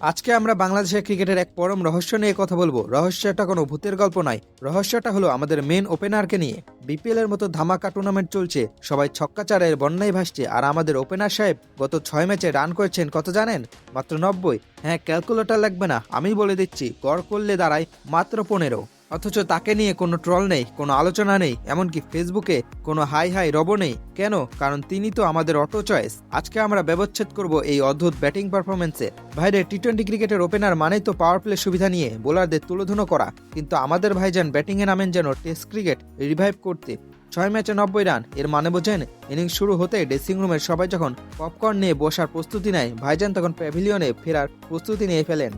আজকে আমরা বাংলাদেশের ক্রিকেটের এক পরম রহস্য নিয়ে কথা বলবো। রহস্যটা কোনো ভূতের গল্প নয়, রহস্যটা হলো আমাদের মেন ওপেনারকে নিয়ে। বিপিএল এর মতো ধামাকা টুর্নামেন্ট চলছে, সবাই ছক্কাচারের বন্যায় ভাসছে, আর আমাদের ওপেনার সাহেব গত 6 ম্যাচে রান করেছেন কত জানেন? মাত্র 90। হ্যাঁ, ক্যালকুলেটর লাগবে না, আমি বলে দিচ্ছি, গড় করলে দাঁড়ায় মাত্র 15। অথচ তাকে নিয়ে কোনো ট্রল নেই, কোনো আলোচনা নেই, এমনকি ফেসবুকে কোনো হাই হাই রব নেই। কেন? কারণ তিনি তো আমাদের অটো চয়েস। আজকে আমরা ব্যবচ্ছেদ করব এই অদ্ভুত ব্যাটিং পারফরমেন্সে। ভাইরে, টি-20 ক্রিকেটের ওপেনার মানেই তো পাওয়ার প্লে সুবিধা নিয়ে বোলারদের তুলোধুনো করা, কিন্তু আমাদের ভাইজান ব্যাটিংয়ে নামেন যেন টেস্ট ক্রিকেট রিভাইভ করতে। 6 ম্যাচে 90 রান, এর মানে বোঝেন? ইনিংস শুরু হতে ড্রেসিং রুমের সবাই যখন পপকর্ন নিয়ে বসার প্রস্তুতি নেয়, ভাইজান তখন প্যাভিলিয়নে ফেরার প্রস্তুতি নিয়ে ফেলেন।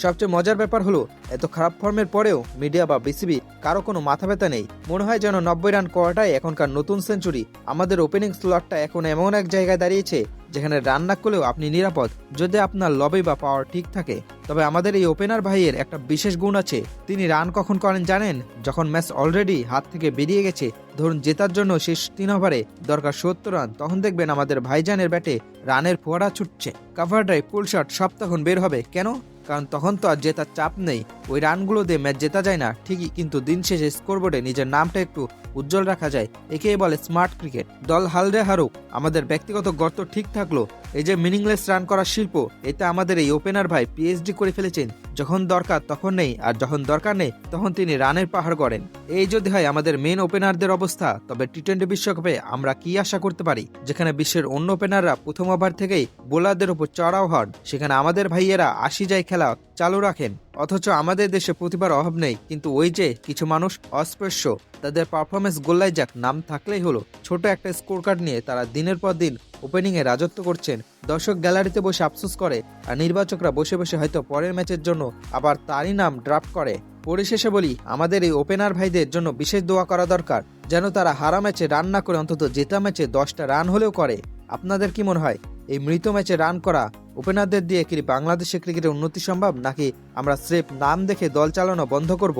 সবচেয়ে মজার ব্যাপার হলো, এত খারাপ ফর্মের পরেও মিডিয়া বা বিসিবি কারো কোনো মাথা ব্যথা নেই। মনে হয় যেন 90 রান করাটাই এখনকার নতুন সেঞ্চুরি। আমাদের ওপেনিং স্লটটা এখন এমন এক জায়গায় দাঁড়িয়েছে যেখানে রান না করলেও আপনি নিরাপদ, যদি আপনার লবি বা পাওয়ার ঠিক থাকে। তবে আমাদের এই ওপেনার ভাইয়ের একটা বিশেষ গুণ আছে, তিনি রান কখন করেন জানেন? যখন ম্যাচ অলরেডি হাত থেকে বেরিয়ে গেছে, ধরুন জেতার জন্য শেষ 3 ওভারে দরকার 70 রান, তখন দেখবেন আমাদের ভাইজানের ব্যাটে রানের ফোয়ারা ছুটছে। কাভার ড্রাইভ, পুল শট সব তখন বের হবে। কেন? কারণ তখন তো আর জেতার চাপ নেই। ওই রানগুলো দিয়ে ম্যাচ জেতা যায় না ঠিকই, কিন্তু দিন শেষে স্কোরবোর্ডে নিজের নামটা একটু উজ্জ্বল রাখা যায়। একেই বলে স্মার্ট ক্রিকেট। দল হালরে হারুক, আমাদের ব্যক্তিগত গর্ত ঠিক থাকলো। এই যে মিনিংলেস রান করার শিল্প, এতে আমাদের এই ওপেনার ভাই পিএইচডি করে ফেলেছেন। যখন দরকার তখন নেই, আর যখন দরকার নেই তখন তিনি রানের পাহাড় গড়েন। এই যদি হয় আমাদের মেন ওপেনারদের অবস্থা, তবে টি-20 বিশ্বকাপে আমরা কি আশা করতে পারি? যেখানে বিশ্বের অন্য ওপেনাররা প্রথম ওভার থেকেই বোলারদের উপর চড়াও হন, সেখানে আমাদের ভাইয়েরা 80 যায় খেলা চালু রাখেন। অথচ আমাদের দেশে প্রতিভার অভাব নেই, কিন্তু ওই যে কিছু মানুষ অস্পৃশ্য, তাদের পারফরমেন্স গোল্লায় যাক, নাম থাকলেই হলো। ছোট একটা স্কোর কার্ড নিয়ে তারা দিনের পর দিন ওপেনিংয়ে রাজত্ব করছেন। দর্শক গ্যালারিতে বসে আফসোস করে, আর নির্বাচকরা বসে বসে হয়তো পরের ম্যাচের জন্য আবার তারই নাম ড্রাফট করে। পরিশেষে বলি, আমাদের এই ওপেনার ভাইদের জন্য বিশেষ দোয়া করা দরকার, যেন তারা হারা ম্যাচে রান না করে অন্তত জেতা ম্যাচে 10টা রান হলেও করে। আপনাদের কি মনে হয়, এই মৃত ম্যাচে রান করা ওপেনারদের দিয়ে কি বাংলাদেশের ক্রিকেটের উন্নতি সম্ভব, নাকি আমরা স্রেফ নাম দেখে দল চালানো বন্ধ করব?